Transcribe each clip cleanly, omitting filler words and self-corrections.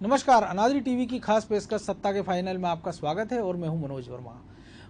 नमस्कार, अनादि टीवी की खास पेशकश सत्ता के फाइनल में आपका स्वागत है और मैं हूं मनोज वर्मा।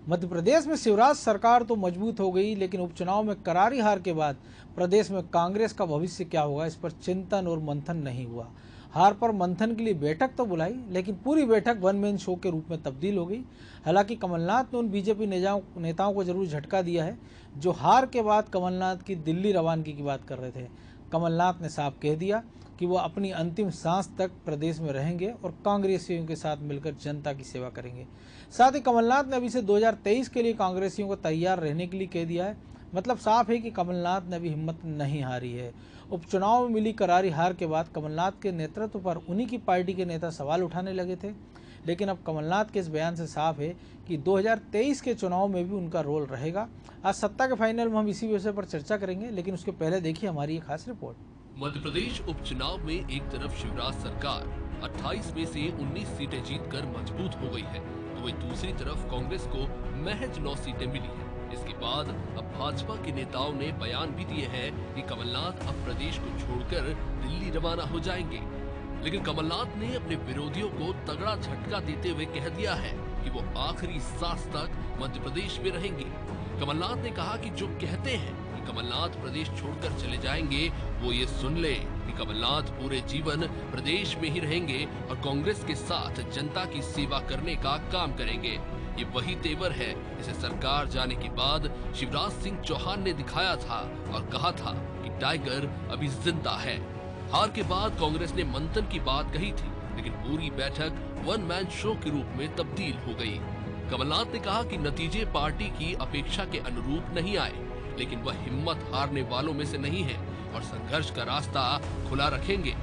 मध्य प्रदेश में शिवराज सरकार तो मजबूत हो गई, लेकिन उपचुनाव में करारी हार के बाद प्रदेश में कांग्रेस का भविष्य क्या होगा, इस पर चिंतन और मंथन नहीं हुआ। हार पर मंथन के लिए बैठक तो बुलाई, लेकिन पूरी बैठक वन मैन शो के रूप में तब्दील हो गई। हालांकि कमलनाथ ने उन बीजेपी नेताओं को जरूर झटका दिया है जो हार के बाद कमलनाथ की दिल्ली रवानगी की बात कर रहे थे। कमलनाथ ने साफ कह दिया कि वो अपनी अंतिम सांस तक प्रदेश में रहेंगे और कांग्रेसियों के साथ मिलकर जनता की सेवा करेंगे। साथ ही कमलनाथ ने अभी से 2023 के लिए कांग्रेसियों को तैयार रहने के लिए कह दिया है। मतलब साफ है कि कमलनाथ ने अभी हिम्मत नहीं हारी है। उपचुनाव में मिली करारी हार के बाद कमलनाथ के नेतृत्व पर उन्हीं की पार्टी के नेता सवाल उठाने लगे थे, लेकिन अब कमलनाथ के इस बयान से साफ है कि 2023 के चुनाव में भी उनका रोल रहेगा। आज सत्ता के फाइनल में हम इसी विषय पर चर्चा करेंगे, लेकिन उसके पहले देखिए हमारी एक खास रिपोर्ट। मध्य प्रदेश उपचुनाव में एक तरफ शिवराज सरकार 28 में से 19 सीटें जीतकर मजबूत हो गई है, तो वही दूसरी तरफ कांग्रेस को महज 9 सीटें मिली हैं। इसके बाद अब भाजपा के नेताओं ने बयान भी दिए हैं कि कमलनाथ अब प्रदेश को छोड़कर दिल्ली रवाना हो जाएंगे। लेकिन कमलनाथ ने अपने विरोधियों को तगड़ा झटका देते हुए कह दिया है कि वो आखिरी सांस तक मध्य प्रदेश में रहेंगे। कमलनाथ ने कहा कि जो कहते हैं कि कमलनाथ प्रदेश छोड़कर चले जाएंगे, वो ये सुन ले कि कमलनाथ पूरे जीवन प्रदेश में ही रहेंगे और कांग्रेस के साथ जनता की सेवा करने का काम करेंगे। ये वही तेवर है जिसे सरकार जाने के बाद शिवराज सिंह चौहान ने दिखाया था और कहा था कि टाइगर अभी जिंदा है। हार के बाद कांग्रेस ने मंथन की बात कही थी, लेकिन पूरी बैठक वन मैन शो के रूप में तब्दील हो गई। कमलनाथ ने कहा कि नतीजे पार्टी की अपेक्षा के अनुरूप नहीं आए, लेकिन वह हिम्मत हारने वालों में से नहीं है और संघर्ष का रास्ता खुला रखेंगे।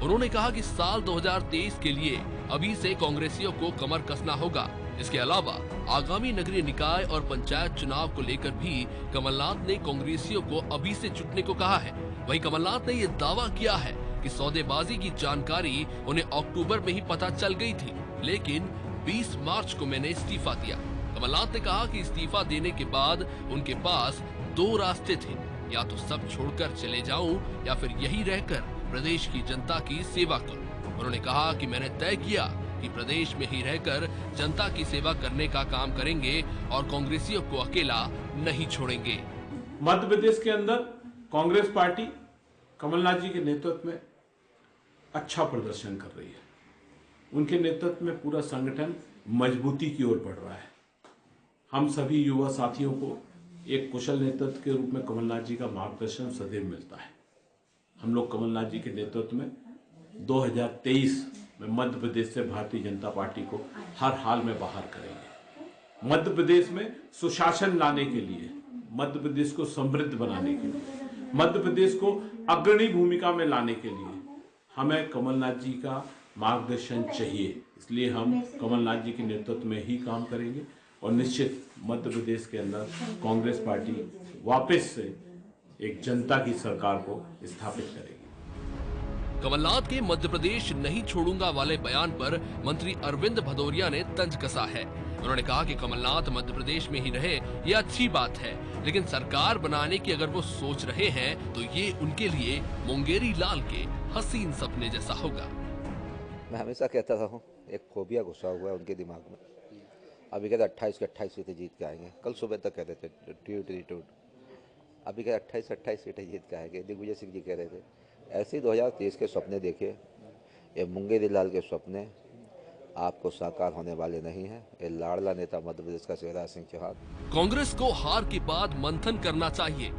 उन्होंने कहा कि साल 2023 के लिए अभी से कांग्रेसियों को कमर कसना होगा। इसके अलावा आगामी नगरीय निकाय और पंचायत चुनाव को लेकर भी कमलनाथ ने कांग्रेसियों को अभी से जुटने को कहा है। वहीं कमलनाथ ने यह दावा किया है कि सौदेबाजी की जानकारी उन्हें अक्टूबर में ही पता चल गई थी, लेकिन 20 मार्च को मैंने इस्तीफा दिया। कमलनाथ ने कहा कि इस्तीफा देने के बाद उनके पास 2 रास्ते थे, या तो सब छोड़कर चले जाऊं या फिर यही रहकर प्रदेश की जनता की सेवा करूं। उन्होंने कहा कि मैंने तय किया कि प्रदेश में ही रहकर जनता की सेवा करने का काम करेंगे और कांग्रेसियों को अकेला नहीं छोड़ेंगे। मध्य प्रदेश के अंदर कांग्रेस पार्टी कमलनाथ जी के नेतृत्व में अच्छा प्रदर्शन कर रही है। उनके नेतृत्व में पूरा संगठन मजबूती की ओर बढ़ रहा है। हम सभी युवा साथियों को एक कुशल नेतृत्व के रूप में कमलनाथ जी का मार्गदर्शन सदैव मिलता है। हम लोग कमलनाथ जी के नेतृत्व में 2023 में मध्य प्रदेश से भारतीय जनता पार्टी को हर हाल में बाहर करेंगे। मध्य प्रदेश में सुशासन लाने के लिए, मध्य प्रदेश को समृद्ध बनाने के लिए, मध्य प्रदेश को अग्रणी भूमिका में लाने के लिए हमें कमलनाथ जी का मार्गदर्शन चाहिए। इसलिए हम कमलनाथ जी के नेतृत्व में ही काम करेंगे और निश्चित मध्य प्रदेश के अंदर कांग्रेस पार्टी वापस से एक जनता की सरकार को स्थापित करेगी। कमलनाथ के मध्य प्रदेश नहीं छोड़ूंगा वाले बयान पर मंत्री अरविंद भदौरिया ने तंज कसा है। उन्होंने कहा कि कमलनाथ मध्य प्रदेश में ही रहे, ये अच्छी बात है, लेकिन सरकार बनाने की अगर वो सोच रहे हैं तो ये उनके लिए मुंगेरी लाल के हसीन सपने जैसा होगा। मैं हमेशा कहता रहा हूँ, एक फोबिया घुसा हुआ है उनके दिमाग में। अभी कहते 28 के 28 सीटें जीत के आएंगे, कल सुबह तक कह रहे थे अभी कहते 28 सीटें जीत के आएंगे। दिग्विजय सिंह जी कह रहे थे। ऐसे ही 2023 के सपने देखिए, ये मुंगेरी लाल के सपने आपको साकार होने वाले नहीं हैं। ये लाडला नेता मध्य प्रदेश का शिवराज सिंह चौहान। कांग्रेस को हार के बाद मंथन करना चाहिए,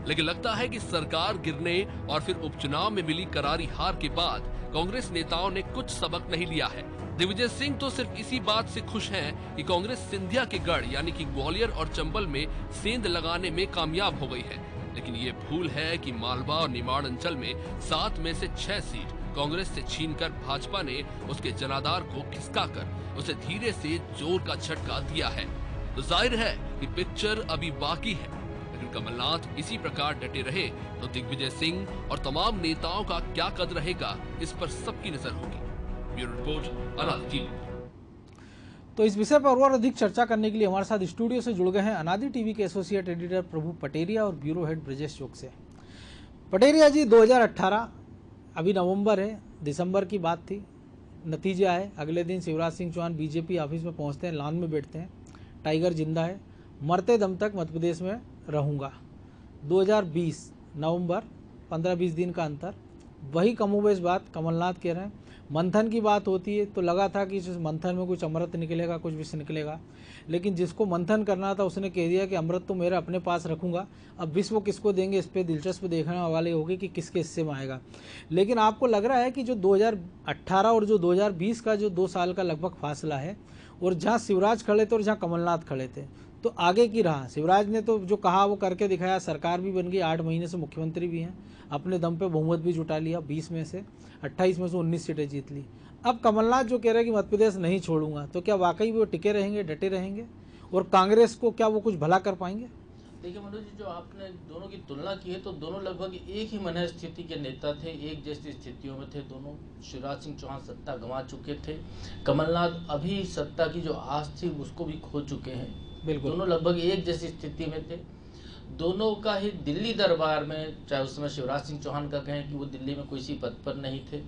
लेकिन लगता है कि सरकार गिरने और फिर उपचुनाव में मिली करारी हार के बाद कांग्रेस नेताओं ने कुछ सबक नहीं लिया है। दिग्विजय सिंह तो सिर्फ इसी बात से खुश हैं कि कांग्रेस सिंधिया के गढ़ यानी कि ग्वालियर और चंबल में सेंध लगाने में कामयाब हो गई है, लेकिन ये भूल है कि मालवा और निमाड़ अंचल में 7 में से 6 सीट कांग्रेस से छीनकर भाजपा ने उसके जनाधार को खिसकाकर उसे धीरे से जोर का झटका दिया है। तो जाहिर है कि पिक्चर अभी बाकी है, लेकिन कमलनाथ इसी प्रकार डटे रहे तो दिग्विजय सिंह और तमाम नेताओं का क्या कद रहेगा, इस पर सबकी नजर होगी। ब्यूरो रिपोर्ट, अनादि टीवी। तो इस विषय पर और अधिक चर्चा करने के लिए हमारे साथ स्टूडियो से जुड़ गए हैं अनादि टीवी के एसोसिएट एडिटर प्रभु पटेरिया और ब्यूरो हेड ब्रजेश चौक से। पटेरिया जी, 2018 अभी नवंबर है, दिसंबर की बात थी, नतीजा है, अगले दिन शिवराज सिंह चौहान बीजेपी ऑफिस में पहुंचते हैं, लॉन में बैठते हैं, टाइगर जिंदा है, मरते दम तक मध्य प्रदेश में रहूँगा। 2020 नवंबर, 15-20 दिन का अंतर। वही कमोबेश बात कमलनाथ कह रहे हैं। मंथन की बात होती है तो लगा था कि इस मंथन में कुछ अमृत निकलेगा, कुछ विष निकलेगा, लेकिन जिसको मंथन करना था उसने कह दिया कि अमृत तो मेरा अपने पास रखूंगा, अब विष वो किसको देंगे इस पर दिलचस्प देखने वाले होगी कि किसके हिस्से में आएगा। लेकिन आपको लग रहा है कि जो 2018 और जो 2020 का जो 2 साल का लगभग फासला है, और जहाँ शिवराज खड़े थे और जहाँ कमलनाथ खड़े थे, तो आगे की रहा। शिवराज ने तो जो कहा वो करके दिखाया, सरकार भी बन गई, 8 महीने से मुख्यमंत्री भी हैं, अपने दम पे बहुमत भी जुटा लिया, 20 में से 28 में से 19 सीटें जीत ली। अब कमलनाथ जो कह रहे हैं कि मध्य प्रदेश नहीं छोड़ूंगा, तो क्या वाकई वो टिके रहेंगे, डटे रहेंगे, और कांग्रेस को क्या वो कुछ भला कर पाएंगे? देखिए मनोज जी, जो आपने दोनों की तुलना की है तो दोनों लगभग एक ही मनः स्थिति के नेता थे, एक जैसी स्थितियों में थे दोनों। शिवराज सिंह चौहान सत्ता गंवा चुके थे, कमलनाथ अभी सत्ता की जो आस थी उसको भी खो चुके हैं। बिल्कुल, दोनों लगभग एक जैसी स्थिति में थे। दोनों का ही दिल्ली दरबार में, चाहे उस समय शिवराज सिंह चौहान का कहें कि वो दिल्ली में किसी पद पर नहीं थे,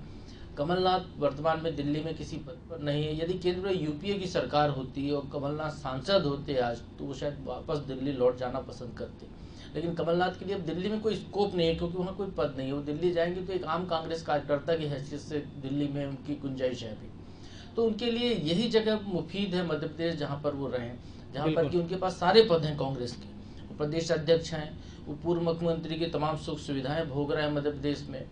कमलनाथ वर्तमान में दिल्ली में किसी पद पर नहीं है। यदि केंद्र में यूपीए की सरकार होती और कमलनाथ सांसद होते आज, तो वो शायद वापस दिल्ली लौट जाना पसंद करते। लेकिन कमलनाथ के लिए अब दिल्ली में कोई स्कोप नहीं है, क्योंकि वहाँ कोई पद नहीं है। वो दिल्ली जाएंगे तो एक आम कांग्रेस कार्यकर्ता की हैसियत से दिल्ली में उनकी गुंजाइश है अभी, तो उनके लिए यही जगह मुफीद है मध्य प्रदेश, जहाँ पर वो रहें, जहाँ पर कि उनके पास सारे पद हैं कांग्रेस के। वो प्रदेश अध्यक्ष हैं, वो पूर्व मुख्यमंत्री की तमाम सुख सुविधाएं भोग रहे हैं मध्य प्रदेश में।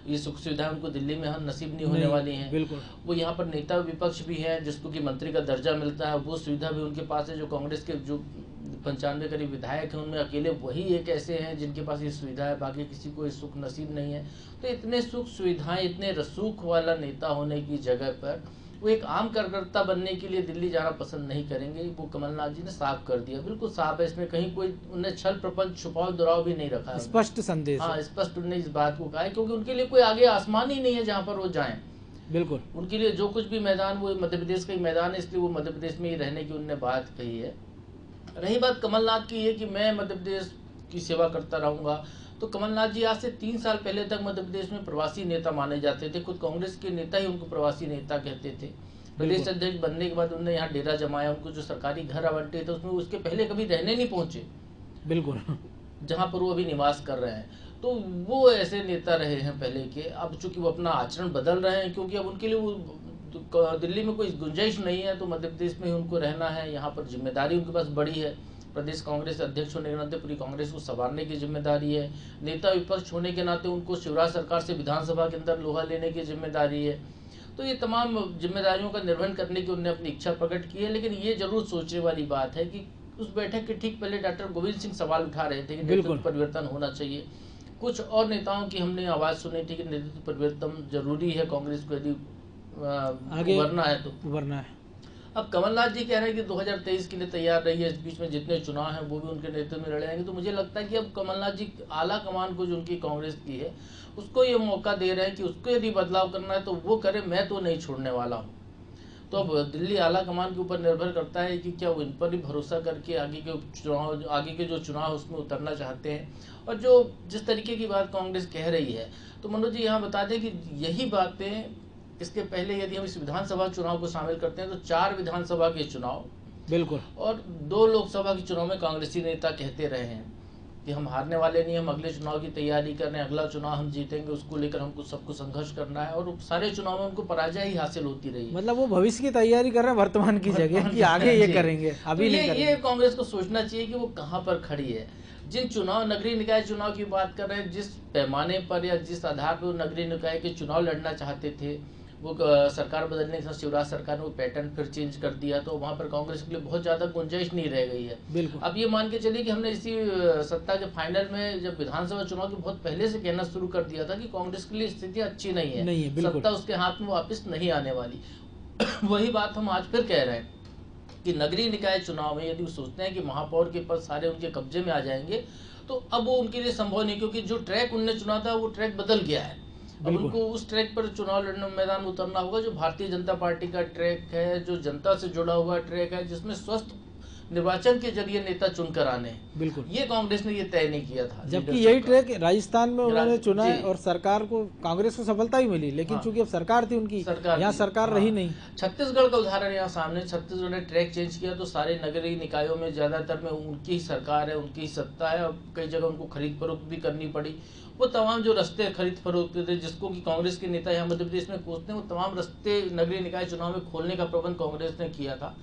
ये सुख सुविधाएं उनको दिल्ली में नसीब नहीं होने वाली हैं। बिल्कुल, वो यहाँ पर नेता विपक्ष भी है, जिसको कि मंत्री का दर्जा मिलता है, वो सुविधा भी उनके पास है। जो कांग्रेस के जो 95 करीब विधायक हैं, उनमें अकेले वही एक ऐसे हैं जिनके पास ये सुविधा है, बाकी किसी को ये सुख नसीब नहीं है। तो इतने सुख सुविधाएं, इतने रसूख वाला नेता होने की जगह पर वो एक आम कार्यकर्ता बनने के लिए दिल्ली जाना पसंद नहीं करेंगे। वो कमलनाथ जी ने साफ कर दिया, बिल्कुल साफ है, इसमें कहीं कोई उन्होंने छल प्रपंच छुपाव दुराव भी नहीं रखा है। स्पष्ट संदेश। हाँ, स्पष्ट उन्होंने इस बात को कहा है, क्योंकि उनके लिए कोई आगे आसमान ही नहीं है जहाँ पर वो जाएं। बिल्कुल, उनके लिए जो कुछ भी मैदान वो मध्य प्रदेश का ही मैदान है, इसलिए वो मध्य प्रदेश में ही रहने की उन्होंने बात कही है। रही बात कमलनाथ की है कि मैं मध्य प्रदेश की सेवा करता रहूंगा, तो कमलनाथ जी आज से 3 साल पहले तक मध्य प्रदेश में प्रवासी नेता माने जाते थे। खुद कांग्रेस के नेता ही उनको प्रवासी नेता कहते थे। प्रदेश अध्यक्ष बनने के बाद उन्होंने यहाँ डेरा जमाया, उनको जो सरकारी घर आवंटित है उसमें उसके पहले कभी रहने नहीं पहुंचे, बिल्कुल, जहाँ पर वो अभी निवास कर रहे हैं। तो वो ऐसे नेता रहे हैं पहले के। अब चूंकि वो अपना आचरण बदल रहे हैं, क्योंकि अब उनके लिए वो दिल्ली में कोई गुंजाइश नहीं है, तो मध्य प्रदेश में ही उनको रहना है। यहाँ पर जिम्मेदारी उनके पास बड़ी है, प्रदेश कांग्रेस अध्यक्ष होने के नाते पूरी कांग्रेस को संभालने की जिम्मेदारी है। नेता विपक्ष होने के नाते उनको शिवराज सरकार से विधानसभा के अंदर लोहा लेने की जिम्मेदारी है। तो ये तमाम जिम्मेदारियों का निर्वहन करने की उन्होंने अपनी इच्छा प्रकट की है। लेकिन ये जरूर सोचने वाली बात है कि उस बैठक के ठीक पहले डॉक्टर गोविंद सिंह सवाल उठा रहे थे कि नेतृत्व परिवर्तन होना चाहिए। कुछ और नेताओं की हमने आवाज़ सुनी थी कि नेतृत्व परिवर्तन जरूरी है, कांग्रेस को यदि आगे उभरना है तो उभरना है। अब कमलनाथ जी कह रहे हैं कि 2023 के लिए तैयार रही है, इस बीच में जितने चुनाव हैं वो भी उनके नेतृत्व में लड़ेंगे। तो मुझे लगता है कि अब कमलनाथ जी आला कमान को जो उनकी कांग्रेस की है उसको ये मौका दे रहे हैं कि उसको यदि बदलाव करना है तो वो करे, मैं तो नहीं छोड़ने वाला हूँ। तो अब दिल्ली आला कमान के ऊपर निर्भर करता है कि क्या वो इन पर ही भरोसा करके आगे के जो चुनाव उसमें उतरना चाहते हैं। और जो जिस तरीके की बात कांग्रेस कह रही है, तो मनोज जी यहाँ बता दें कि यही बातें इसके पहले यदि हम इस विधानसभा चुनाव को शामिल करते हैं तो 4 विधानसभा के चुनाव बिल्कुल और 2 लोकसभा के चुनाव में कांग्रेसी नेता कहते रहे हैं कि हम हारने वाले नहीं, हम अगले चुनाव की तैयारी कर रहे हैं, अगला चुनाव हम जीतेंगे, उसको लेकर हमको सबको संघर्ष करना है। और सारे चुनाव में उनको पराजय ही हासिल होती रही है। मतलब वो भविष्य की तैयारी कर रहे हैं वर्तमान की जगह कि आगे ये करेंगे, अभी नहीं करेंगे। ये कांग्रेस को सोचना चाहिए कि वो कहाँ पर खड़ी है। जिन चुनाव नगरीय निकाय चुनाव की बात कर रहे हैं, जिस पैमाने पर या जिस आधार पर वो नगरीय निकाय के चुनाव लड़ना चाहते थे, वो सरकार बदलने के साथ शिवराज सरकार ने वो पैटर्न फिर चेंज कर दिया, तो वहाँ पर कांग्रेस के लिए बहुत ज़्यादा गुंजाइश नहीं रह गई है। बिल्कुल। अब ये मान के चलिए कि हमने इसी सत्ता के फाइनल में जब विधानसभा चुनाव के बहुत पहले से कहना शुरू कर दिया था कि कांग्रेस के लिए स्थिति अच्छी नहीं है, सत्ता उसके हाथ में वापस नहीं आने वाली। वही बात हम आज फिर कह रहे हैं कि नगरीय निकाय चुनाव में यदि वो सोचते हैं कि महापौर के पद सारे उनके कब्जे में आ जाएंगे, तो अब वो उनके लिए संभव नहीं, क्योंकि जो ट्रैक उनने चुना था वो ट्रैक बदल गया है। अब उनको उस ट्रैक पर चुनाव लड़ने मैदान में उतरना होगा जो भारतीय जनता पार्टी का ट्रैक है, जो जनता से जुड़ा हुआ ट्रैक है, जिसमें स्वस्थ निर्वाचन के जरिए नेता चुनकर आने हैं। बिल्कुल, ये कांग्रेस ने ये तय नहीं किया था। जबकि यही ट्रैक राजस्थान में उन्होंने चुना है जी। और सरकार को, कांग्रेस को सफलता ही मिली, लेकिन चूंकि अब सरकार थी उनकी, यहाँ सरकार रही नहीं। छत्तीसगढ़ का उदाहरण यहाँ सामने, छत्तीसगढ़ ने ट्रैक चेंज किया तो सारे नगरीय निकायों में ज्यादातर में उनकी ही सरकार है, उनकी ही सत्ता है, और कई जगह उनको खरीद फरोख्त भी करनी पड़ी। वो तमाम जो रास्ते खरीद फरोख्त थे, जिसको कि कांग्रेस के नेता यहाँ मध्य प्रदेश में कोसते हैं, वो तमाम रास्ते नगरीय निकाय चुनाव में खोलने का प्रबंध कांग्रेस ने किया था।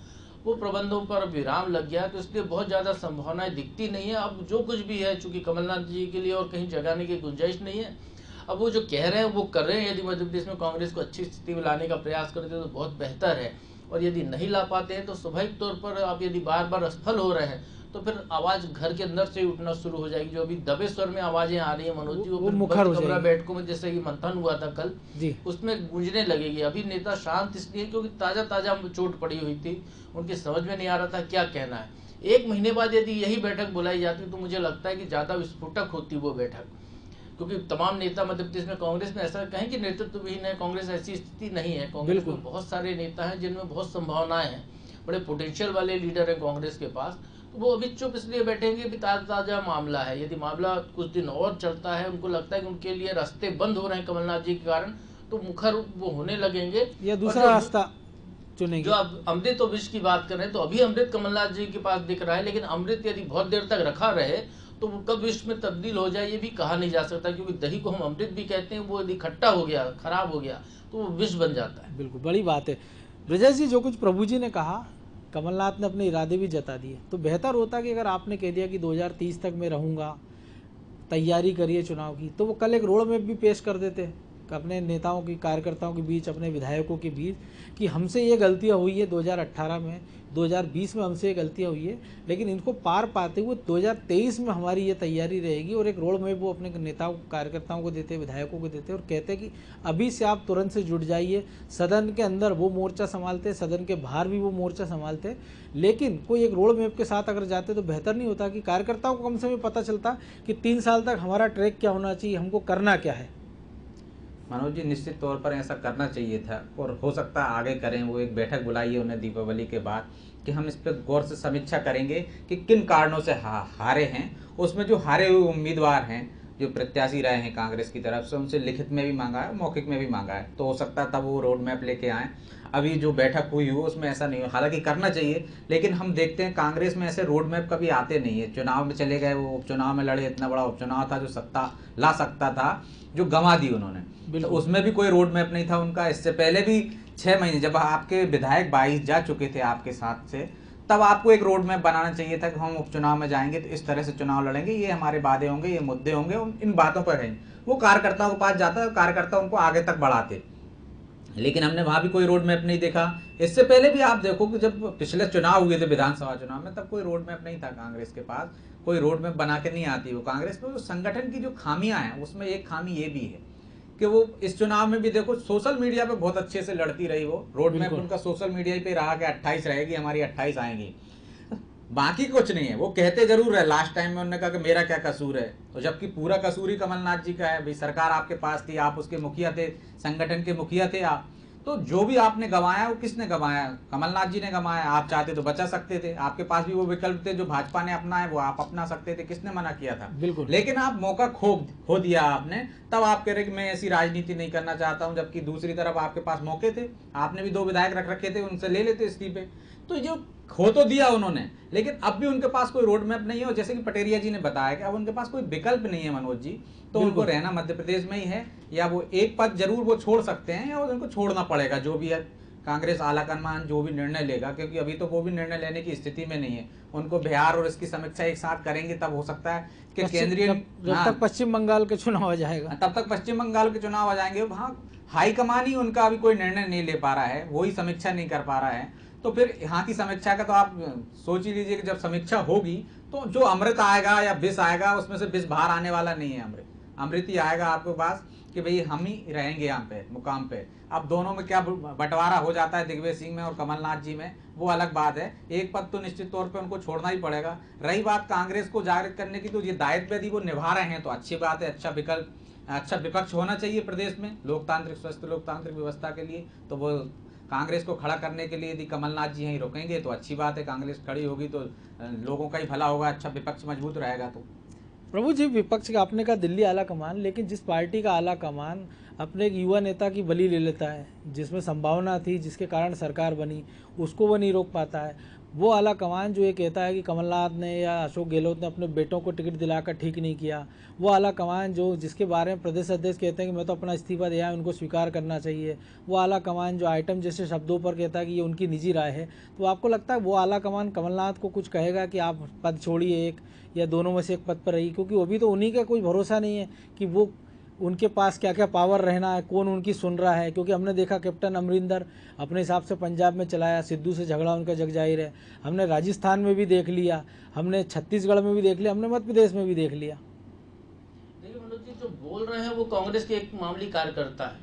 वो प्रबंधों पर विराम लग गया, तो इसलिए बहुत ज़्यादा संभावनाएं दिखती नहीं है। अब जो कुछ भी है, चूंकि कमलनाथ जी के लिए और कहीं जगाने की गुंजाइश नहीं है, अब वो जो कह रहे हैं वो कर रहे हैं। यदि मध्य प्रदेश में कांग्रेस को अच्छी स्थिति में लाने का प्रयास करते हैं तो बहुत बेहतर है, और यदि नहीं ला पाते हैं तो स्वाभाविक तौर पर आप यदि बार बार असफल हो रहे हैं तो फिर आवाज घर के अंदर से उठना शुरू हो जाएगी। जो अभी दबे स्वर में आवाजें आ रही है मनोज जी, वो मुखर हो कमरा जाएगी। बैठकों में जैसे ये मंथन हुआ था कल जी, उसमें गूंजने लगेगी। अभी नेता शांत इसलिए क्योंकि ताजा ताजा चोट पड़ी हुई थी, उनकी समझ में नहीं आ रहा था क्या कहना है। 1 महीने बाद यदि यही बैठक बुलाई जाती तो मुझे लगता है कि ज्यादा विस्फोटक होती वो बैठक, क्योंकि तमाम नेता मध्य प्रदेश में कांग्रेस में ऐसा कहें कि नेतृत्व विहीन है कांग्रेस, ऐसी स्थिति नहीं है। कांग्रेस में बहुत सारे नेता हैं जिनमें बहुत संभावनाएं हैं, बड़े पोटेंशियल वाले लीडर हैं कांग्रेस के पास। तो वो अभी चुप इसलिए बैठेंगे कि ताजा मामला है। यदि मामला कुछ दिन और चलता है, उनको लगता है कि उनके लिए रास्ते बंद हो रहे हैं कमलनाथ जी के कारण, तो मुखर वो होने लगेंगे या दूसरा रास्ता चुनेंगे। जो अब अमृत और विष की बात कर रहे हैं, तो अभी अमृत कमलनाथ जी के पास दिख रहा है, लेकिन अमृत यदि बहुत देर तक रखा रहे तो वो कब विष में तब्दील हो जाए ये भी कहा नहीं जा सकता, क्योंकि दही को हम अमृत भी कहते हैं, वो यदि खट्टा हो गया, खराब हो गया तो वो विष बन जाता है। बिल्कुल, बड़ी बात है। ब्रजेश जी, जो कुछ प्रभु जी ने कहा, कमलनाथ ने अपने इरादे भी जता दिए, तो बेहतर होता कि अगर आपने कह दिया कि 2030 तक मैं रहूंगा, तैयारी करिए चुनाव की, तो वो कल एक रोड मैप भी पेश कर देते अपने नेताओं की, कार्यकर्ताओं के बीच, अपने विधायकों के बीच, कि हमसे ये गलतियां हुई है 2018 में, 2020 में हमसे ये गलतियां हुई है, लेकिन इनको पार पाते हुए 2023 में हमारी ये तैयारी रहेगी। और एक रोड मैप वो अपने नेताओं, कार्यकर्ताओं को देते, विधायकों को देते, और कहते कि अभी से आप तुरंत से जुट जाइए। सदन के अंदर वो मोर्चा संभालते, सदन के बाहर भी वो मोर्चा संभालते, लेकिन कोई एक रोड मैप के साथ अगर जाते तो बेहतर नहीं होता कि कार्यकर्ताओं को कम से कम पता चलता कि 3 साल तक हमारा ट्रैक क्या होना चाहिए, हमको करना क्या है। मनोज जी, निश्चित तौर पर ऐसा करना चाहिए था, और हो सकता है आगे करें। वो एक बैठक बुलाई है उन्हें दीपावली के बाद कि हम इस पर गौर से समीक्षा करेंगे कि किन कारणों से हारे हैं। उसमें जो हारे हुए उम्मीदवार हैं, जो प्रत्याशी रहे हैं कांग्रेस की तरफ से, उनसे लिखित में भी मांगा है, मौखिक में भी मांगा है, तो हो सकता है तब वो रोड मैप लेके आए। अभी जो बैठक हुई हो उसमें ऐसा नहीं हो, हालांकि करना चाहिए, लेकिन हम देखते हैं कांग्रेस में ऐसे रोड मैप कभी आते नहीं है। चुनाव में चले गए, वो उपचुनाव में लड़े, इतना बड़ा उपचुनाव था जो सत्ता ला सकता था, जो गंवा दी उन्होंने, तो उसमें भी कोई रोड मैप नहीं था उनका। इससे पहले भी 6 महीने जब आपके विधायक 22 जा चुके थे आपके साथ से, तब आपको एक रोड मैप बनाना चाहिए था कि हम उपचुनाव में जाएंगे तो इस तरह से चुनाव लड़ेंगे, ये हमारे वादे होंगे, ये मुद्दे होंगे, इन बातों पर रहेंगे। वो कार्यकर्ताओं के पास जाता है, कार्यकर्ता उनको आगे तक बढ़ाते, लेकिन हमने वहां भी कोई रोड मैप नहीं देखा। इससे पहले भी आप देखो कि जब पिछले चुनाव हुए थे विधानसभा चुनाव में, तब कोई रोड मैप नहीं था कांग्रेस के पास, कोई रोड मैप बना के नहीं आती वो कांग्रेस में। संगठन की जो खामियां हैं उसमें एक खामी ये भी है कि वो इस चुनाव में भी देखो सोशल मीडिया पे बहुत अच्छे से लड़ती रही। वो रोड मैप उनका सोशल मीडिया पे रहा कि 28 रहेगी हमारी, 28 आएंगी, बाकी कुछ नहीं है। वो कहते जरूर है, लास्ट टाइम में उन्होंने कहा कि मेरा क्या कसूर है, तो जबकि पूरा कसूर ही कमलनाथ जी का है। भाई सरकार आपके पास थी, आप उसके मुखिया थे, संगठन के मुखिया थे आप, तो जो भी आपने गंवाया वो किसने गंवाया? कमलनाथ जी ने गंवाया। आप चाहते तो बचा सकते थे, आपके पास भी वो विकल्प थे जो भाजपा ने अपनाए, वो आप अपना सकते थे, किसने मना किया था? बिल्कुल। लेकिन आप मौका खो दिया आपने, तब आप कह रहे कि मैं ऐसी राजनीति नहीं करना चाहता हूं, जबकि दूसरी तरफ आपके पास मौके थे, आपने भी 2 विधायक रख रखे थे, उनसे ले लेते इस्तीफे। तो जो खो तो दिया उन्होंने, लेकिन अब भी उनके पास कोई रोड मैप नहीं है। और जैसे कि पटेरिया जी ने बताया कि अब उनके पास कोई विकल्प नहीं है मनोज जी, तो उनको रहना मध्य प्रदेश में ही है, या वो एक पद जरूर वो छोड़ सकते हैं, या उनको छोड़ना पड़ेगा, जो भी है कांग्रेस आलाकमान जो भी निर्णय लेगा, क्योंकि अभी तो वो भी निर्णय लेने की स्थिति में नहीं है। उनको बिहार और इसकी समीक्षा एक साथ करेंगे, तब हो सकता है कि केंद्रीय, जब तक पश्चिम बंगाल के चुनाव आ जाएगा, तब तक पश्चिम बंगाल के चुनाव आ जाएंगे। वहाँ हाईकमान ही उनका अभी कोई निर्णय नहीं ले पा रहा है, वही समीक्षा नहीं कर पा रहा है। तो फिर यहाँ की समीक्षा का तो आप सोच ही लीजिए कि जब समीक्षा होगी तो जो अमृत आएगा या विष आएगा, उसमें से विष बाहर आने वाला नहीं है। अमृत ही आएगा आपके पास कि भाई हम ही रहेंगे यहाँ पे मुकाम पे। अब दोनों में क्या बंटवारा हो जाता है दिग्विजय सिंह में और कमलनाथ जी में, वो अलग बात है। एक पद तो निश्चित तौर पे उनको छोड़ना ही पड़ेगा। रही बात कांग्रेस को जागृत करने की, तो ये दायित्व यदि वो निभा रहे हैं तो अच्छी बात है, अच्छा विकल्प, अच्छा विपक्ष होना चाहिए प्रदेश में लोकतांत्रिक, स्वस्थ लोकतांत्रिक व्यवस्था के लिए। तो वो कांग्रेस को खड़ा करने के लिए यदि कमलनाथ जी यहीं रुकेंगे तो अच्छी बात है, कांग्रेस खड़ी होगी तो लोगों का ही भला होगा, अच्छा विपक्ष मजबूत रहेगा। तो प्रभु जी, विपक्ष का आपने कहा दिल्ली आला कमान, लेकिन जिस पार्टी का आला कमान अपने एक युवा नेता की बलि ले लेता है, जिसमें संभावना थी, जिसके कारण सरकार बनी, उसको वो नहीं रोक पाता है। वो आला कमान जो ये कहता है कि कमलनाथ ने या अशोक गहलोत ने अपने बेटों को टिकट दिलाकर ठीक नहीं किया, वो आला कमान जो जिसके बारे में प्रदेश अध्यक्ष कहते हैं कि मैं तो अपना इस्तीफा दिया, उनको स्वीकार करना चाहिए, वो आला कमान जो आइटम जैसे शब्दों पर कहता है कि ये उनकी निजी राय है, तो आपको लगता है वो आला कमान कमलनाथ को कुछ कहेगा कि आप पद छोड़िए एक या दोनों में से एक पद पर रही? क्योंकि वो भी तो उन्हीं का कोई भरोसा नहीं है कि वो उनके पास क्या क्या पावर रहना है, कौन उनकी सुन रहा है। क्योंकि हमने देखा कैप्टन अमरिंदर अपने हिसाब से पंजाब में चलाया, सिद्धू से झगड़ा उनका जग जाहिर है, हमने राजस्थान में भी देख लिया, हमने छत्तीसगढ़ में भी देख लिया, हमने मध्य प्रदेश में भी देख लिया। देखिए मनोज जी, जो बोल रहे हैं वो कांग्रेस के एक मामूली कार्यकर्ता है।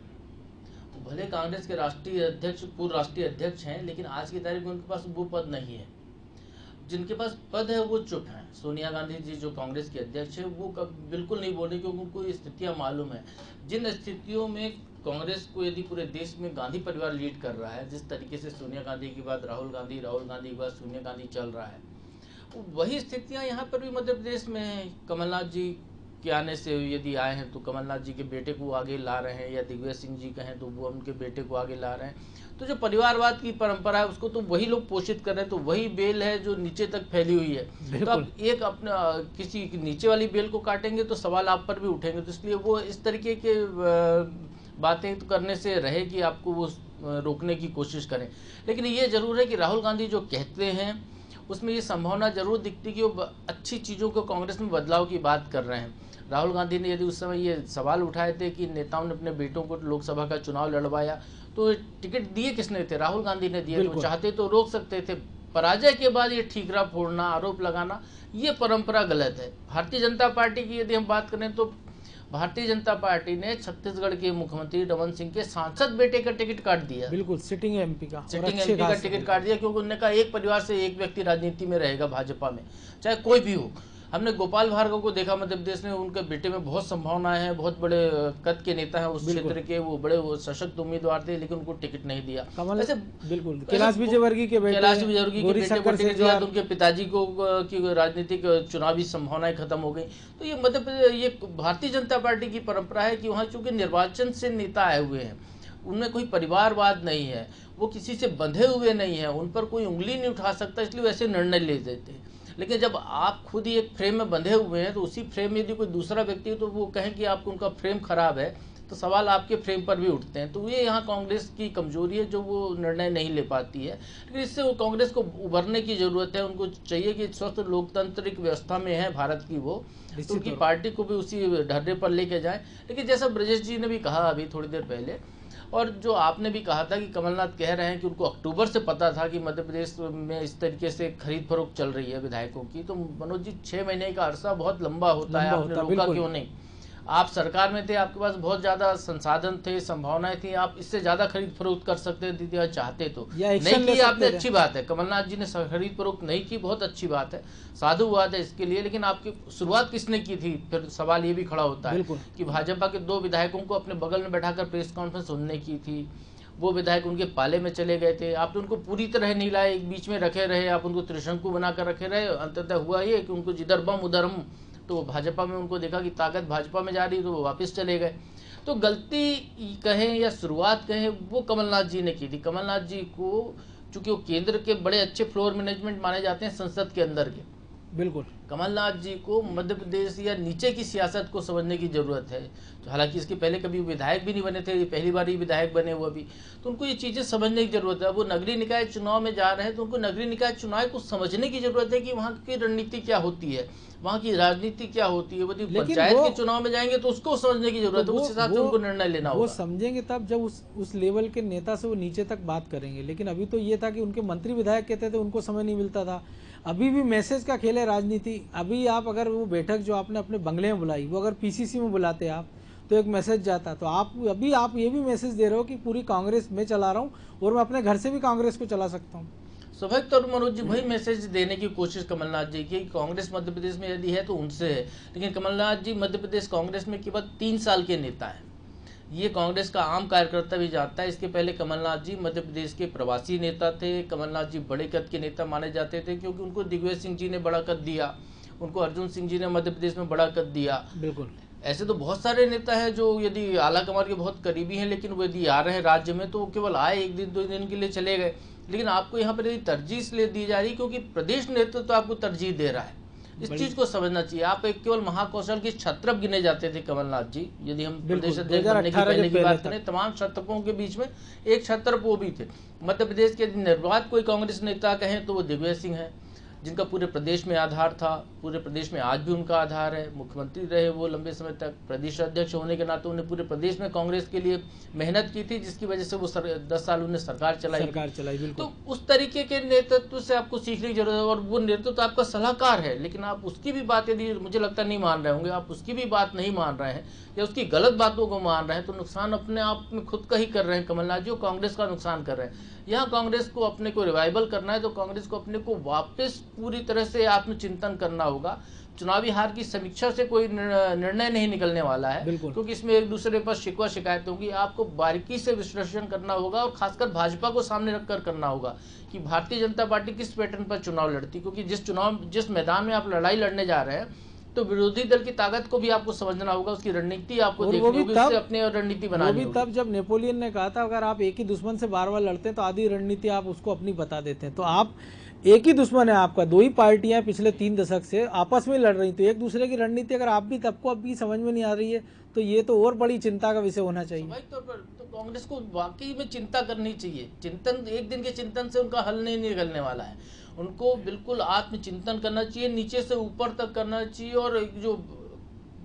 तो भले कांग्रेस के राष्ट्रीय अध्यक्ष, पूर्व राष्ट्रीय अध्यक्ष हैं, लेकिन आज की तारीख में उनके पास वो पद नहीं है। जिनके पास पद है वो चुप हैं। सोनिया गांधी जी जो कांग्रेस के अध्यक्ष है वो बिल्कुल नहीं बोले, क्योंकि उनको ये स्थितियां मालूम है। जिन स्थितियों में कांग्रेस को यदि पूरे देश में गांधी परिवार लीड कर रहा है, जिस तरीके से सोनिया गांधी के बाद राहुल गांधी, राहुल गांधी के बाद सोनिया गांधी चल रहा है, वही स्थितियां यहाँ पर भी मध्य प्रदेश में है। कमलनाथ जी के आने से यदि आए हैं तो कमलनाथ जी के बेटे को आगे ला रहे हैं, या दिग्विजय सिंह जी कहें तो वो उनके बेटे को आगे ला रहे हैं। तो जो परिवारवाद की परंपरा है उसको तो वही लोग पोषित कर रहे हैं, तो वही बेल है जो नीचे तक फैली हुई है। तो आप एक अपना किसी नीचे वाली बेल को काटेंगे तो सवाल आप पर भी उठेंगे। तो इसलिए वो इस तरीके के बातें तो करने से रहे कि आपको वो रोकने की कोशिश करें। लेकिन ये जरूर है कि राहुल गांधी जो कहते हैं उसमें ये संभावना जरूर दिखती कि वो अच्छी चीज़ों को कांग्रेस में बदलाव की बात कर रहे हैं। राहुल गांधी ने यदि उस समय ये सवाल उठाए थे कि नेताओं ने अपने बेटों को लोकसभा का चुनाव लड़वाया, तो टिकट दिए किसने थे? राहुल गांधी ने दिए। तो चाहते तो रोक सकते थे। पराजय के बाद ये ठीकरा फोड़ना, आरोप लगाना, ये परंपरा गलत है। भारतीय जनता पार्टी की यदि हम बात करें तो भारतीय जनता पार्टी ने छत्तीसगढ़ के मुख्यमंत्री रमन सिंह के सांसद बेटे का टिकट काट दिया। बिल्कुल, सिटिंग एमपी का टिकट काट दिया, क्योंकि उन्होंने कहा एक परिवार से एक व्यक्ति राजनीति में रहेगा भाजपा में, चाहे कोई भी हो। हमने गोपाल भार्गव को देखा मध्य प्रदेश में, उनके बेटे में बहुत संभावनाएं हैं, बहुत बड़े कद के नेता हैं उस क्षेत्र के, वो बड़े सशक्त उम्मीदवार थे, लेकिन उनको टिकट नहीं दिया। ऐसे बिल्कुल कैलाश विजयवर्गीय के बेटे को टिकट दिया तो उनके पिताजी को की राजनीतिक चुनावी संभावनाएं खत्म हो गई। तो ये मध्य प्रदेश, ये भारतीय जनता पार्टी की परंपरा है कि वहाँ चूंकि निर्वाचन से नेता आए हुए हैं, उनमें कोई परिवारवाद नहीं है, वो किसी से बंधे हुए नहीं है, उन पर कोई उंगली नहीं उठा सकता, इसलिए वैसे निर्णय ले देते हैं। लेकिन जब आप खुद ही एक फ्रेम में बंधे हुए हैं तो उसी फ्रेम में यदि कोई दूसरा व्यक्ति हो तो वो कहें कि आपको उनका फ्रेम खराब है, तो सवाल आपके फ्रेम पर भी उठते हैं। तो ये यहाँ कांग्रेस की कमजोरी है जो वो निर्णय नहीं ले पाती है। लेकिन इससे वो कांग्रेस को उभरने की जरूरत है। उनको चाहिए कि स्वस्थ लोकतांत्रिक व्यवस्था में है भारत की वो, तो उनकी पार्टी को भी उसी ढर्रे पर लेके जाए। लेकिन जैसा ब्रजेश जी ने भी कहा अभी थोड़ी देर पहले, और जो आपने भी कहा था कि कमलनाथ कह रहे हैं कि उनको अक्टूबर से पता था कि मध्य प्रदेश में इस तरीके से खरीद फरोख्त चल रही है विधायकों की, तो मनोज जी 6 महीने का अरसा बहुत लंबा होता है, आपने रोका क्यों नहीं? आप सरकार में थे, आपके पास बहुत ज्यादा संसाधन थे, संभावनाएं थी, आप इससे ज्यादा खरीद फरोख्त कर सकते थे चाहते तो। नहीं की आपने, अच्छी बात है। कमलनाथ जी ने खरीद फरोख्त नहीं की, बहुत अच्छी बात है, साधुवाद है इसके लिए। लेकिन आपकी शुरुआत किसने की थी? फिर सवाल ये भी खड़ा होता है कि भाजपा के 2 विधायकों को अपने बगल में बैठाकर प्रेस कॉन्फ्रेंस सुनने की थी, वो विधायक उनके पाले में चले गए थे, आपने उनको पूरी तरह नहीं लाए, एक बीच में रखे रहे, आप उनको त्रिशंकु बनाकर रखे रहे। अंततः हुआ ये कि उनको जिधर बम उधर हम, तो भाजपा में उनको देखा कि ताकत भाजपा में जा रही, तो वो वापस चले गए। तो गलती कहें या शुरुआत कहें वो कमलनाथ जी ने की थी। कमलनाथ जी को चूंकि वो केंद्र के बड़े अच्छे फ्लोर मैनेजमेंट माने जाते हैं संसद के अंदर के, बिल्कुल कमलनाथ जी को मध्य प्रदेश या नीचे की सियासत को समझने की जरूरत है। तो हालांकि इसके पहले कभी विधायक भी नहीं बने थे, ये पहली बार ही विधायक बने हुए अभी, तो उनको ये चीज़ें समझने की जरूरत है। वो नगरीय निकाय चुनाव में जा रहे हैं तो उनको नगरीय निकाय चुनाव को समझने की जरूरत है कि वहाँ की रणनीति क्या होती है, वहाँ की राजनीति क्या होती है। यदि पंचायत के चुनाव में जाएंगे तो उसको समझने की जरूरत है, उस हिसाब से उनको निर्णय लेना होगा। वो समझेंगे तब जब उस लेवल के नेता से वो नीचे तक बात करेंगे। लेकिन अभी तो ये था कि उनके मंत्री विधायक कहते थे उनको समय नहीं मिलता था। अभी भी मैसेज का खेल है राजनीति। अभी आप अगर वो बैठक जो आपने अपने बंगले में बुलाई, वो अगर पीसीसी में बुलाते आप तो एक मैसेज जाता। तो आप ये भी मैसेज दे रहे हो कि पूरी कांग्रेस मैं चला रहा हूँ और मैं अपने घर से भी कांग्रेस को चला सकता हूँ। स्वाभाविक तौर पर मनोज जी वही मैसेज देने की कोशिश कमलनाथ जी की, कांग्रेस मध्य प्रदेश में यदि है तो उनसे है। लेकिन कमलनाथ जी मध्य प्रदेश कांग्रेस में केवल 3 साल के नेता हैं। ये कांग्रेस का आम कार्यकर्ता भी जानता है। इसके पहले कमलनाथ जी मध्य प्रदेश के प्रवासी नेता थे। कमलनाथ जी बड़े कद के नेता माने जाते थे क्योंकि उनको दिग्विजय सिंह जी ने बड़ा कद दिया, उनको अर्जुन सिंह जी ने मध्य प्रदेश में बड़ा कद दिया। बिल्कुल। ऐसे तो बहुत सारे नेता हैं जो यदि आला कमान के बहुत करीबी हैं, लेकिन वो यदि आ रहे हैं राज्य में तो वो केवल आए, एक दिन दो दिन के लिए चले गए। लेकिन आपको यहाँ पर यदि तरजीह इसलिए दी जा रही क्योंकि प्रदेश नेतृत्व तो आपको तरजीह दे रहा है। इस चीज को समझना चाहिए। आप एक केवल महाकौशल के छत्रप गिने जाते थे कमलनाथ जी, यदि हम प्रदेश अध्यक्ष बनने की पहले की बात करें, तमाम छत्रपों के बीच में एक छत्रप वो भी थे। मध्य प्रदेश के निर्वात कोई कांग्रेस नेता कहें तो वो दिग्विजय सिंह है, जिनका पूरे प्रदेश में आधार था, पूरे प्रदेश में आज भी उनका आधार है। मुख्यमंत्री रहे वो लंबे समय तक, प्रदेश अध्यक्ष होने के नाते उन्हें पूरे प्रदेश में कांग्रेस के लिए मेहनत की थी, जिसकी वजह से वो 10 साल उन्हें सरकार चलाई। बिल्कुल। तो उस तरीके के नेतृत्व से आपको सीखने की जरूरत है, और वो नेतृत्व तो आपका सलाहकार है, लेकिन आप उसकी भी बात यदि मुझे लगता नहीं मान रहे होंगे, आप उसकी भी बात नहीं मान रहे हैं या उसकी गलत बातों को मान रहे हैं, तो नुकसान अपने आप में खुद का ही कर रहे हैं कमलनाथ जी, कांग्रेस का नुकसान कर रहे हैं। यहाँ कांग्रेस को अपने को रिवाइवल करना है तो कांग्रेस को अपने को वापस पूरी तरह से आत्मचिंतन करना होगा। चुनावी हार की समीक्षा से कोई निर्णय नहीं निकलने वाला है, क्योंकि इसमें एक दूसरे पर शिकवा शिकायत होगी। आपको बारीकी से विश्लेषण करना होगा और खासकर भाजपा को सामने रखकर करना होगा कि भारतीय जनता पार्टी किस पैटर्न पर चुनाव लड़ती, क्योंकि जिस मैदान में आप लड़ाई लड़ने जा रहे हैं तो विरोधी दल की ताकत को भी आपको समझना होगा, उसकी रणनीति आपको देखनी होगी, उससे अपनी रणनीति बनानी होगी। तब जब नेपोलियन ने कहा था अगर आप एक ही दुश्मन से बार बार लड़ते हैं तो आधी रणनीति आप उसको अपनी बता देते हैं। तो आप एक ही दुश्मन है आपका, दो ही पार्टियां पिछले 3 दशक से आपस में लड़ रही, तो एक दूसरे की रणनीति अगर आप भी तब को अब भी समझ में नहीं आ रही है तो ये तो और बड़ी चिंता का विषय होना चाहिए। स्वाभाविक तौर पर तो कांग्रेस को वाकई में चिंता करनी चाहिए। चिंतन एक दिन के चिंतन से उनका हल नहीं निकलने वाला है, उनको बिल्कुल आत्मचिंतन करना चाहिए, नीचे से ऊपर तक करना चाहिए। और जो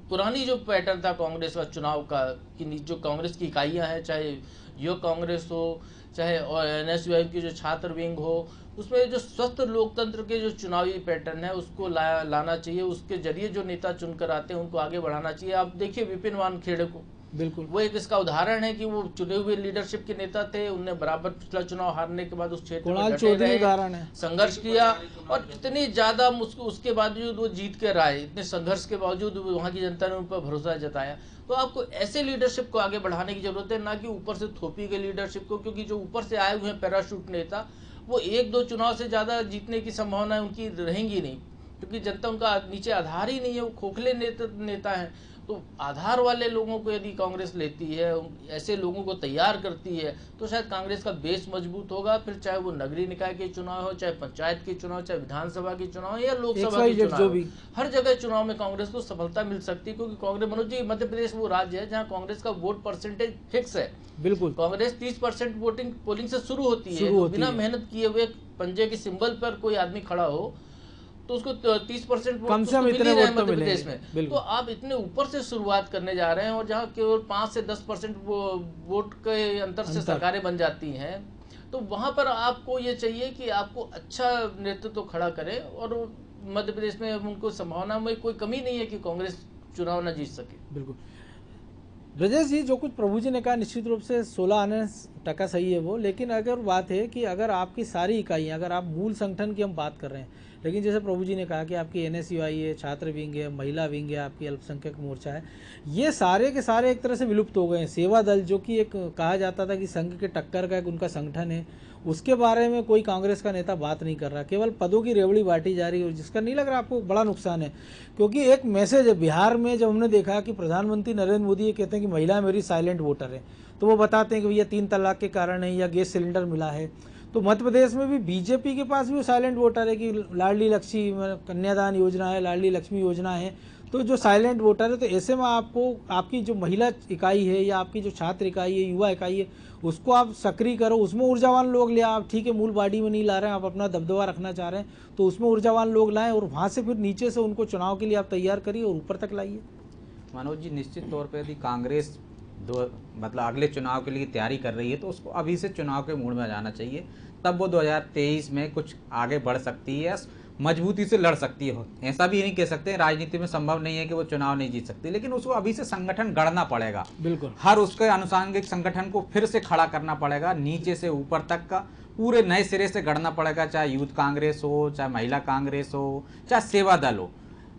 पुरानी जो पैटर्न था कांग्रेस का चुनाव का, कि जो कांग्रेस की इकाइयां हैं, चाहे युवक कांग्रेस हो, चाहे NSUI की जो छात्र विंग हो, उसमें जो स्वस्थ लोकतंत्र के जो चुनावी पैटर्न है उसको लाना चाहिए। उसके जरिए जो नेता चुनकर आते हैं उनको आगे बढ़ाना चाहिए। आप देखिए विपिन वानखेड़े को, बिल्कुल वो एक इसका उदाहरण है कि वो चुने हुए लीडरशिप के नेता थे, उनने बराबर पिछला चुनाव हारने के बाद उस क्षेत्र में डटे रहे, संघर्ष किया, और इतनी ज्यादा उसके बावजूद वो जीत कर आए, इतने संघर्ष के बावजूद वहाँ की जनता ने उन पर भरोसा जताया। तो आपको ऐसे लीडरशिप को आगे बढ़ाने की जरूरत है, ना कि ऊपर से थोपी गई लीडरशिप को, क्योंकि जो ऊपर से आए हुए हैं पैराशूट नेता, वो 1-2 चुनाव से ज्यादा जीतने की संभावना उनकी रहेंगी नहीं, क्योंकि जनता उनका नीचे आधार ही नहीं है, वो खोखले नेता हैं। तो आधार वाले लोगों को यदि कांग्रेस लेती है, ऐसे लोगों को तैयार करती है, तो शायद कांग्रेस का बेस मजबूत होगा। फिर चाहे वो नगरीय निकाय के चुनाव हो, चाहे पंचायत के चुनाव, चाहे विधानसभा के चुनाव या लोकसभा के चुनाव, हर जगह चुनाव में कांग्रेस को सफलता मिल सकती है। क्योंकि कांग्रेस, मनोज जी, मध्य प्रदेश वो राज्य है जहाँ कांग्रेस का वोट परसेंटेज फिक्स है। बिल्कुल, कांग्रेस 30% पोलिंग से शुरू होती है। बिना मेहनत किए हुए पंजे के सिंबल पर कोई आदमी खड़ा हो तो उसको 30% कम से कम इतने वोट तो मध्य प्रदेश में। तो आप इतने ऊपर से शुरुआत करने जा रहे हैं, और जहाँ केवल 5 से 10% वोट के अंतर से सरकारें बन जाती हैं, तो वहां पर आपको ये चाहिए कि आपको अच्छा नेतृत्व तो खड़ा करे, और मध्य प्रदेश में उनको संभावना में कोई कमी नहीं है कि कांग्रेस चुनाव न जीत सके। बिल्कुल ब्रजेश जी, जो कुछ प्रभु जी ने कहा निश्चित रूप से 16% सही है वो, लेकिन अगर बात है कि अगर आपकी सारी इकाइयाँ, अगर आप मूल संगठन की हम बात कर रहे हैं, लेकिन जैसे प्रभु जी ने कहा कि आपकी NSUI है, छात्र विंग है, महिला विंग है, आपकी अल्पसंख्यक मोर्चा है, ये सारे के सारे एक तरह से विलुप्त हो गए हैं। सेवा दल, जो कि एक कहा जाता था कि संघ के टक्कर का एक उनका संगठन है, उसके बारे में कोई कांग्रेस का नेता बात नहीं कर रहा, केवल पदों की रेवड़ी बांटी जा रही है, जिसका नहीं लग रहा आपको बड़ा नुकसान है। क्योंकि एक मैसेज है बिहार में, जब हमने देखा कि प्रधानमंत्री नरेंद्र मोदी ये कहते हैं कि महिला मेरी साइलेंट वोटर है, तो वो बताते हैं कि भैया 3 तलाक के कारण है या गैस सिलेंडर मिला है। तो मध्य प्रदेश में भी बीजेपी के पास भी वो साइलेंट वोटर है कि लाडली लक्ष्मी कन्यादान योजना है, लाडली लक्ष्मी योजना है, तो जो साइलेंट वोटर है। तो ऐसे में आपको आपकी जो महिला इकाई है या आपकी जो छात्र इकाई है, युवा इकाई है, उसको आप सक्रिय करो, उसमें ऊर्जावान लोग ले आप। ठीक है, मूल बॉडी में नहीं ला रहे हैं, आप अपना दबदबा रखना चाह रहे हैं, तो उसमें ऊर्जावान लोग लाएं, और वहाँ से फिर नीचे से उनको चुनाव के लिए आप तैयार करिए और ऊपर तक लाइए। मनोज जी, निश्चित तौर पर यदि कांग्रेस मतलब अगले चुनाव के लिए तैयारी कर रही है तो उसको अभी से चुनाव के मूड में जाना चाहिए, तब वो 2023 में कुछ आगे बढ़ सकती है, मजबूती से लड़ सकती है। ऐसा भी नहीं कह सकते राजनीति में संभव नहीं है कि वो चुनाव नहीं जीत सकती, लेकिन उसको अभी से संगठन गढ़ना पड़ेगा। बिल्कुल, हर उसके अनुसांगिक संगठन को फिर से खड़ा करना पड़ेगा, नीचे से ऊपर तक का पूरे नए सिरे से गढ़ना पड़ेगा, चाहे यूथ कांग्रेस हो, चाहे महिला कांग्रेस हो, चाहे सेवा दल हो।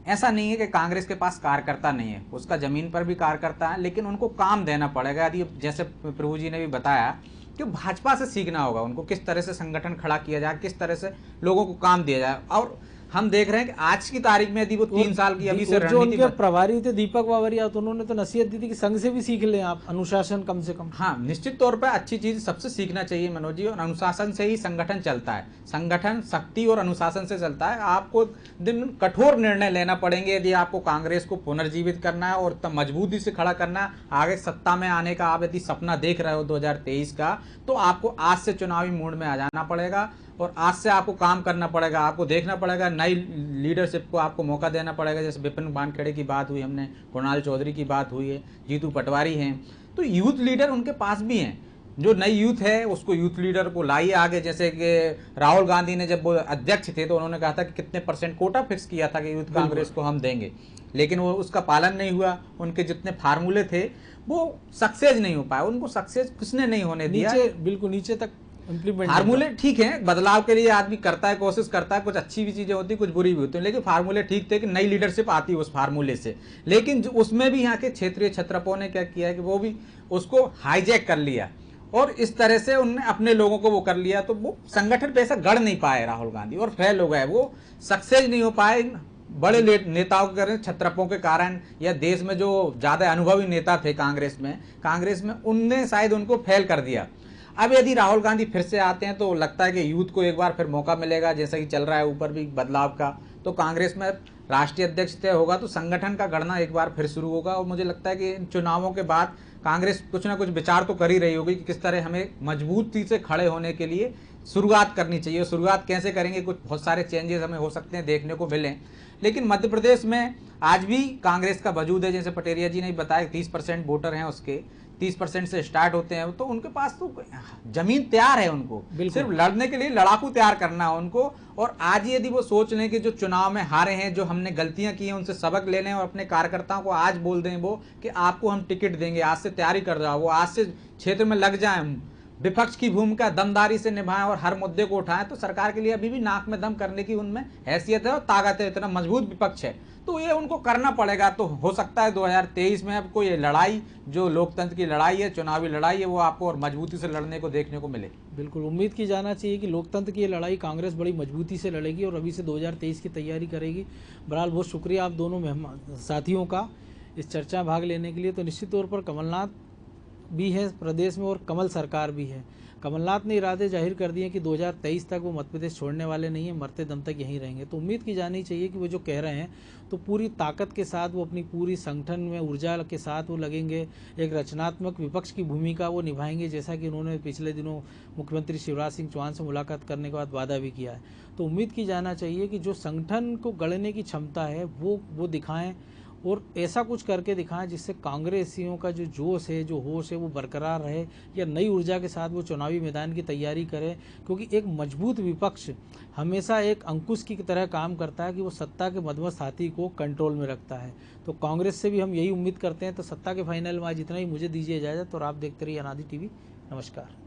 ऐसा नहीं है कि कांग्रेस के पास कार्यकर्ता नहीं है, उसका जमीन पर भी कार्यकर्ता है, लेकिन उनको काम देना पड़ेगा। यदि जैसे प्रभु जी ने भी बताया कि भाजपा से सीखना होगा उनको, किस तरह से संगठन खड़ा किया जाए, किस तरह से लोगों को काम दिया जाए। और हम देख रहे हैं कि आज की तारीख में यदि वो 3 साल की अभी से जो उनके प्रभारी थे दीपक बावरिया, तो उन्होंने तो नसीहत दी थी कि संघ से भी सीख लें आप, अनुशासन कम से कम। हाँ, निश्चित तौर पर अच्छी चीज सबसे सीखना चाहिए मनोज जी, और अनुशासन से ही संगठन चलता है। संगठन शक्ति और अनुशासन से चलता है। आपको दिन कठोर निर्णय लेना पड़ेंगे यदि आपको कांग्रेस को पुनर्जीवित करना है और तब मजबूती से खड़ा करना है। आगे सत्ता में आने का आप यदि सपना देख रहे हो 2023 का, तो आपको आज से चुनावी मूड में आ जाना पड़ेगा और आज से आपको काम करना पड़ेगा। आपको देखना पड़ेगा, नई लीडरशिप को आपको मौका देना पड़ेगा। जैसे विपिन वानखेड़े की बात हुई, हमने कुणाल चौधरी की बात हुई है, जीतू पटवारी हैं, तो यूथ लीडर उनके पास भी हैं। जो नई यूथ है उसको यूथ लीडर को लाइए आगे। जैसे कि राहुल गांधी ने जब वो अध्यक्ष थे तो उन्होंने कहा था कि कितने % कोटा फिक्स किया था कि यूथ कांग्रेस को हम देंगे, लेकिन वो उसका पालन नहीं हुआ। उनके जितने फार्मूले थे वो सक्सेस नहीं हो पाए, उनको सक्सेस किसने नहीं होने दिया। बिल्कुल नीचे तक इम्प्लीमेंट। फार्मूले ठीक है, बदलाव के लिए आदमी करता है, कोशिश करता है, कुछ अच्छी भी चीजें होती, कुछ बुरी भी होती है, लेकिन फार्मूले ठीक थे कि नई लीडरशिप आती है उस फार्मूले से। लेकिन उसमें भी यहाँ के क्षेत्रीय छत्रपों ने क्या किया है कि वो भी उसको हाईजैक कर लिया और इस तरह से उनने अपने लोगों को वो कर लिया, तो वो संगठन पे ऐसा गढ़ नहीं पाए राहुल गांधी और फेल हो गए। वो सक्सेस नहीं हो पाए बड़े नेताओं के कारण, छत्रपों के कारण, या देश में जो ज्यादा अनुभवी नेता थे कांग्रेस में उनने शायद उनको फेल कर दिया। अब यदि राहुल गांधी फिर से आते हैं तो लगता है कि यूथ को एक बार फिर मौका मिलेगा, जैसा कि चल रहा है ऊपर भी बदलाव का, तो कांग्रेस में राष्ट्रीय अध्यक्ष तय होगा तो संगठन का गढ़ना एक बार फिर शुरू होगा। और मुझे लगता है कि इन चुनावों के बाद कांग्रेस कुछ ना कुछ विचार तो कर ही रही होगी कि किस तरह हमें मजबूती से खड़े होने के लिए शुरुआत करनी चाहिए। शुरुआत कैसे करेंगे, कुछ बहुत सारे चेंजेस हमें हो सकते हैं देखने को मिले, लेकिन मध्य प्रदेश में आज भी कांग्रेस का वजूद है। जैसे पटेरिया जी ने बताया 30% वोटर हैं उसके, 30% से स्टार्ट होते हैं, तो उनके पास तो जमीन तैयार है। उनको सिर्फ लड़ने के लिए लड़ाकू तैयार करना है उनको। और आज यदि वो सोच लें कि जो चुनाव में हारे हैं, जो हमने गलतियां की हैं, उनसे सबक ले लें और अपने कार्यकर्ताओं को आज बोल दें वो कि आपको हम टिकट देंगे, आज से तैयारी कर जाओ, वो आज से क्षेत्र में लग जाएं, विपक्ष की भूमिका दमदारी से निभाएं और हर मुद्दे को उठाएं, तो सरकार के लिए अभी भी नाक में दम करने की उनमें हैसियत है और ताकत है, इतना मजबूत विपक्ष है, तो ये उनको करना पड़ेगा। तो हो सकता है 2023 में आपको ये लड़ाई, जो लोकतंत्र की लड़ाई है, चुनावी लड़ाई है, वो आपको और मजबूती से लड़ने को देखने को मिले। बिल्कुल उम्मीद की जाना चाहिए कि लोकतंत्र की ये लड़ाई कांग्रेस बड़ी मजबूती से लड़ेगी और अभी से 2023 की तैयारी करेगी। बहरहाल बहुत शुक्रिया आप दोनों मेहमान साथियों का इस चर्चा में भाग लेने के लिए। तो निश्चित तौर पर कमलनाथ भी है प्रदेश में और कमल सरकार भी है। कमलनाथ ने इरादे जाहिर कर दिए कि 2023 तक वो मध्य प्रदेश छोड़ने वाले नहीं हैं, मरते दम तक यहीं रहेंगे। तो उम्मीद की जानी चाहिए कि वो जो कह रहे हैं तो पूरी ताकत के साथ वो अपनी पूरी संगठन में ऊर्जा के साथ वो लगेंगे, एक रचनात्मक विपक्ष की भूमिका वो निभाएंगे, जैसा कि उन्होंने पिछले दिनों मुख्यमंत्री शिवराज सिंह चौहान से मुलाकात करने के बाद वादा भी किया है। तो उम्मीद की जाना चाहिए कि जो संगठन को गढ़ने की क्षमता है वो दिखाएं और ऐसा कुछ करके दिखाएं जिससे कांग्रेसियों का जो जोश है, जो होश है, वो बरकरार रहे, या नई ऊर्जा के साथ वो चुनावी मैदान की तैयारी करें। क्योंकि एक मजबूत विपक्ष हमेशा एक अंकुश की तरह काम करता है कि वो सत्ता के मध्यस्थ हाथी को कंट्रोल में रखता है। तो कांग्रेस से भी हम यही उम्मीद करते हैं। तो सत्ता के फाइनल में आज इतना ही, मुझे दीजिए इजाज़त और आप देखते रहिए अनादि टीवी। नमस्कार।